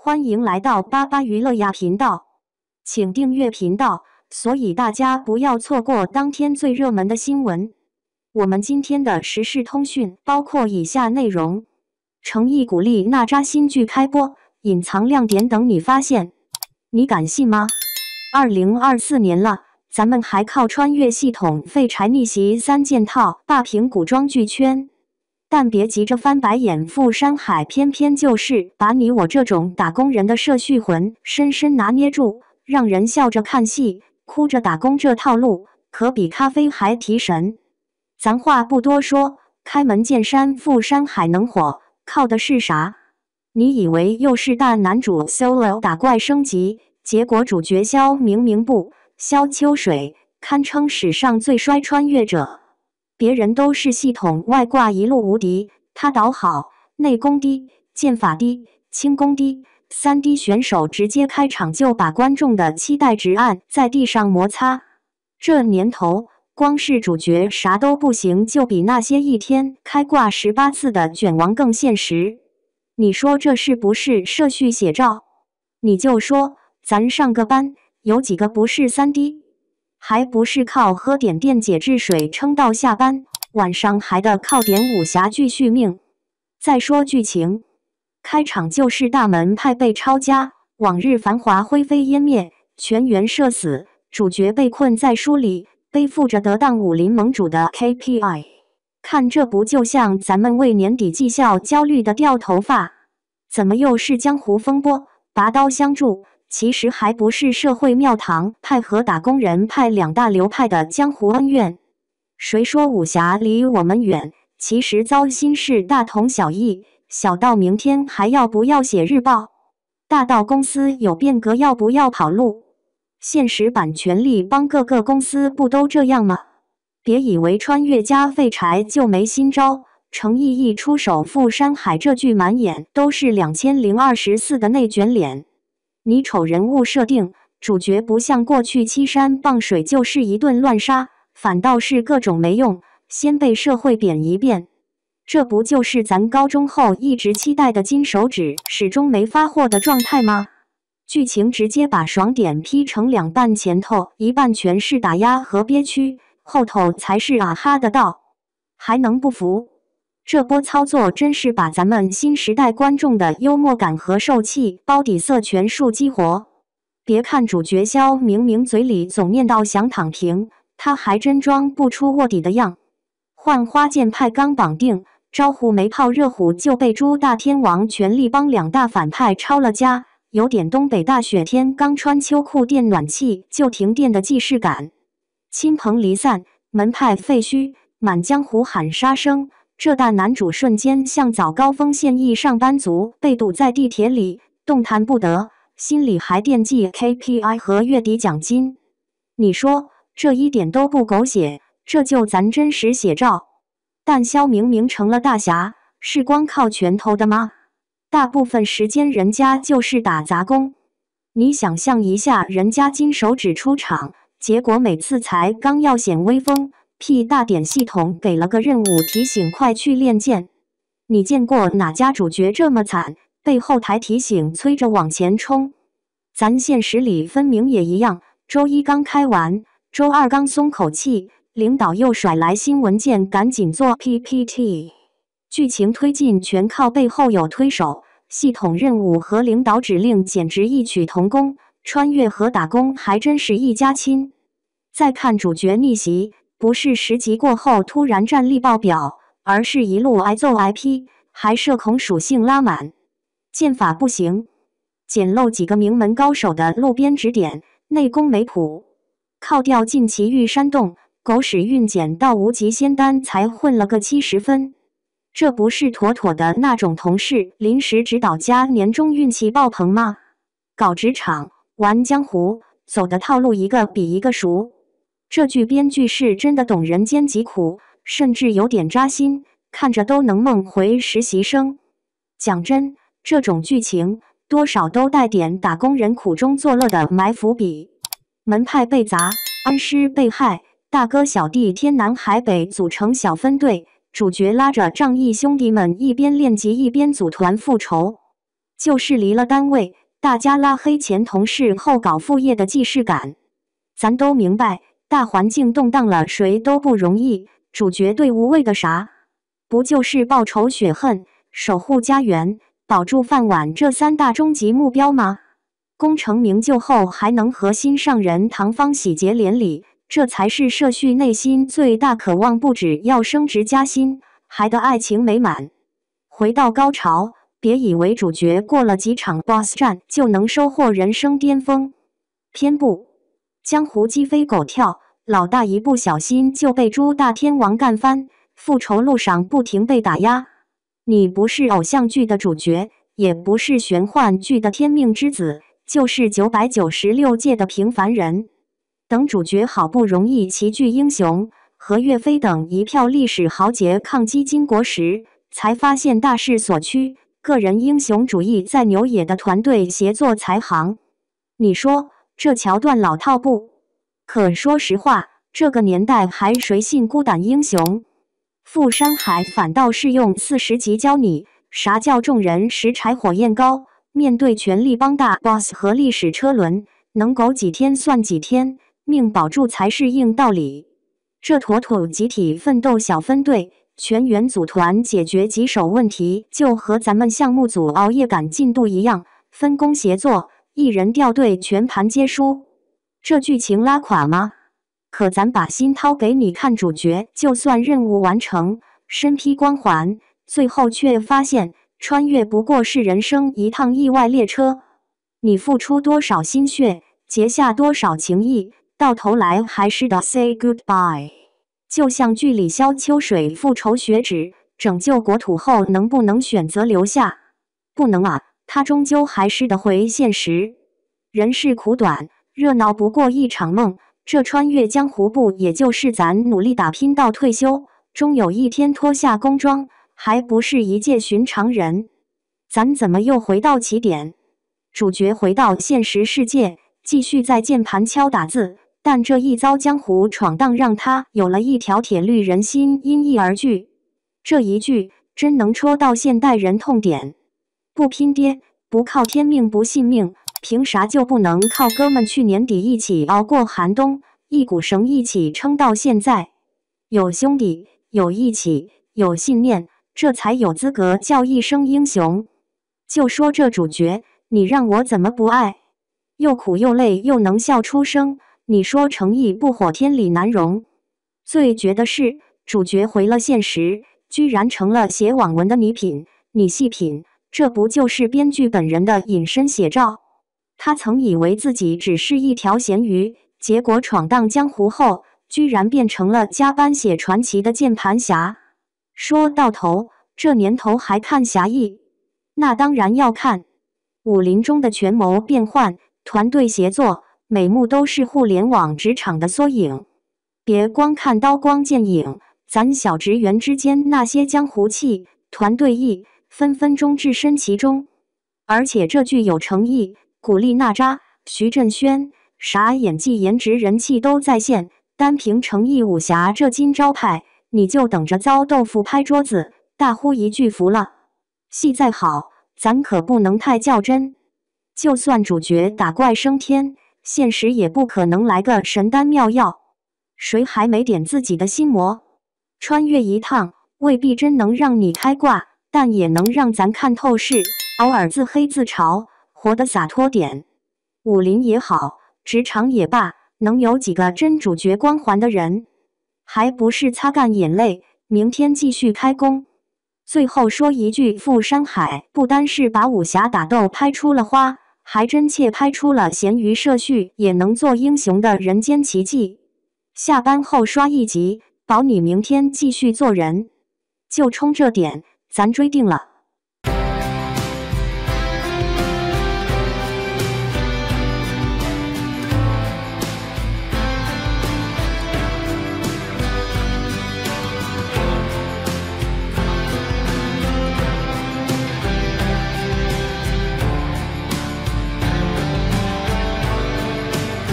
欢迎来到巴巴娱乐呀频道，请订阅频道，所以大家不要错过当天最热门的新闻。我们今天的时事通讯包括以下内容：诚意鼓励娜扎新剧开播，隐藏亮点等你发现，你敢信吗？2024年了，咱们还靠穿越系统废柴逆袭3件套霸屏古装剧圈。但别急着翻白眼，富山海偏偏就是把你我这种打工人的社畜魂深深拿捏住，让人笑着看戏，哭着打工，这套路可比咖啡还提神。咱话不多说，开门见山，富山海能火，靠的是啥？你以为又是大男主 solo 打怪升级，结果主角萧明明不，萧秋水堪称史上最衰穿越者。别人都是系统外挂一路无敌，他倒好，内功低，剑法低，轻功低，3D 选手直接开场就把观众的期待值按在地上摩擦。这年头，光是主角啥都不行，就比那些一天开挂18次的卷王更现实。你说这是不是社畜写照？你就说，咱上个班，有几个不是3D？还不是靠喝点电解质水撑到下班，晚上还得靠点武侠剧续命。再说剧情，开场就是大门派被抄家，往日繁华灰飞烟灭，全员社死，主角被困在书里，背负着得当武林盟主的 KPI。看这不就像咱们为年底绩效焦虑的掉头发？怎么又是江湖风波，拔刀相助？其实还不是社会庙堂派和打工人派2大流派的江湖恩怨。谁说武侠离我们远？其实糟心事大同小异，小到明天还要不要写日报，大到公司有变革要不要跑路。现实版权力帮各个公司不都这样吗？别以为穿越加废柴就没新招，诚意一出手，富山海这剧满眼都是2024的内卷脸。你瞅人物设定，主角不像过去欺山傍水就是一顿乱杀，反倒是各种没用，先被社会贬一遍。这不就是咱高中后一直期待的金手指始终没发货的状态吗？剧情直接把爽点劈成2半，前头一半全是打压和憋屈，后头才是啊哈的道，还能不服？这波操作真是把咱们新时代观众的幽默感和受气包底色全数激活。别看主角萧明明嘴里总念叨想躺平，他还真装不出卧底的样。换花剑派刚绑定，招呼没泡热乎就被朱大天王权力帮2大反派抄了家，有点东北大雪天刚穿秋裤电暖气就停电的既视感。亲朋离散，门派废墟，满江湖喊杀声。这大男主瞬间像早高峰现役上班族被堵在地铁里，动弹不得，心里还惦记 KPI 和月底奖金。你说这一点都不狗血，这就咱真实写照。但萧明明成了大侠，是光靠拳头的吗？大部分时间人家就是打杂工。你想象一下，人家金手指出场，结果每次才刚要显威风，屁大点系统给了个任务提醒，快去练剑。你见过哪家主角这么惨，被后台提醒催着往前冲？咱现实里分明也一样，周一刚开完，周二刚松口气，领导又甩来新文件，赶紧做 PPT。剧情推进全靠背后有推手，系统任务和领导指令简直异曲同工，穿越和打工还真是一家亲。再看主角逆袭，不是10集过后突然战力爆表，而是一路挨揍挨批，还社恐属性拉满。剑法不行，捡漏几个名门高手的路边指点，内功没谱，靠掉进奇遇山洞，狗屎运捡到无极仙丹才混了个70分。这不是妥妥的那种同事临时指导加年终运气爆棚吗？搞职场，玩江湖，走的套路一个比一个熟。这剧编剧是真的懂人间疾苦，甚至有点扎心，看着都能梦回实习生。讲真，这种剧情多少都带点打工人苦中作乐的埋伏笔。门派被砸，恩师被害，大哥小弟天南海北组成小分队，主角拉着仗义兄弟们一边练级一边组团复仇。就是离了单位，大家拉黑前同事后搞副业的既视感。咱都明白，大环境动荡了，谁都不容易。主角队伍为的啥？不就是报仇雪恨、守护家园、保住饭碗这3大终极目标吗？功成名就后还能和心上人唐芳喜结连理，这才是社畜内心最大渴望，不只要升职加薪，还得爱情美满。回到高潮，别以为主角过了几场 BOSS 战就能收获人生巅峰。偏不，江湖鸡飞狗跳，老大一不小心就被猪大天王干翻，复仇路上不停被打压。你不是偶像剧的主角，也不是玄幻剧的天命之子，就是996届的平凡人。等主角好不容易齐聚英雄，和岳飞等一票历史豪杰抗击金国时，才发现大势所趋，个人英雄主义在牛野的团队协作才行。你说这桥段老套不？可说实话，这个年代还谁信孤胆英雄？富山海反倒是用40集教你啥叫众人拾柴火焰高，面对权力帮大 boss 和历史车轮，能苟几天算几天，命保住才是硬道理。这妥妥集体奋斗小分队，全员组团解决棘手问题，就和咱们项目组熬夜赶进度一样，分工协作，一人掉队全盘皆输。这剧情拉垮吗？可咱把心掏给你看，主角就算任务完成，身披光环，最后却发现穿越不过是人生一趟意外列车。你付出多少心血，结下多少情谊，到头来还是得 say goodbye。就像剧里萧秋水复仇雪止，拯救国土后，能不能选择留下？不能啊，他终究还是得回现实。人世苦短，热闹不过一场梦。这穿越江湖不也就是咱努力打拼到退休，终有一天脱下工装，还不是一介寻常人？咱怎么又回到起点？主角回到现实世界，继续在键盘敲打字，但这一遭江湖闯荡让他有了一条铁律，人心因意而聚。这一句真能戳到现代人痛点。不拼爹，不靠天命不信命，凭啥就不能靠哥们去年底一起熬过寒冬，一股绳一起撑到现在？有兄弟，有义气，有信念，这才有资格叫一声英雄。就说这主角，你让我怎么不爱？又苦又累又能笑出声，你说诚意不火，天理难容。最绝的是，主角回了现实，居然成了写网文的礼品。你细品，这不就是编剧本人的隐身写照？他曾以为自己只是一条咸鱼，结果闯荡江湖后，居然变成了加班写传奇的键盘侠。说到头，这年头还看侠义？那当然要看。武林中的权谋变幻，团队协作，每幕都是互联网职场的缩影。别光看刀光剑影，咱小职员之间那些江湖气、团队义，分分钟置身其中。而且这剧有诚意，古力娜扎、徐振轩，啥演技、颜值、人气都在线。单凭诚意武侠这金招牌，你就等着遭豆腐拍桌子，大呼一句服了。戏再好，咱可不能太较真。就算主角打怪升天，现实也不可能来个神丹妙药。谁还没点自己的心魔？穿越一趟，未必真能让你开挂，但也能让咱看透视，偶尔自黑自嘲，活得洒脱点。武林也好，职场也罢，能有几个真主角光环的人？还不是擦干眼泪，明天继续开工。最后说一句，富山海不单是把武侠打斗拍出了花，还真切拍出了闲鱼社畜也能做英雄的人间奇迹。下班后刷一集，保你明天继续做人。就冲这点，咱追定了。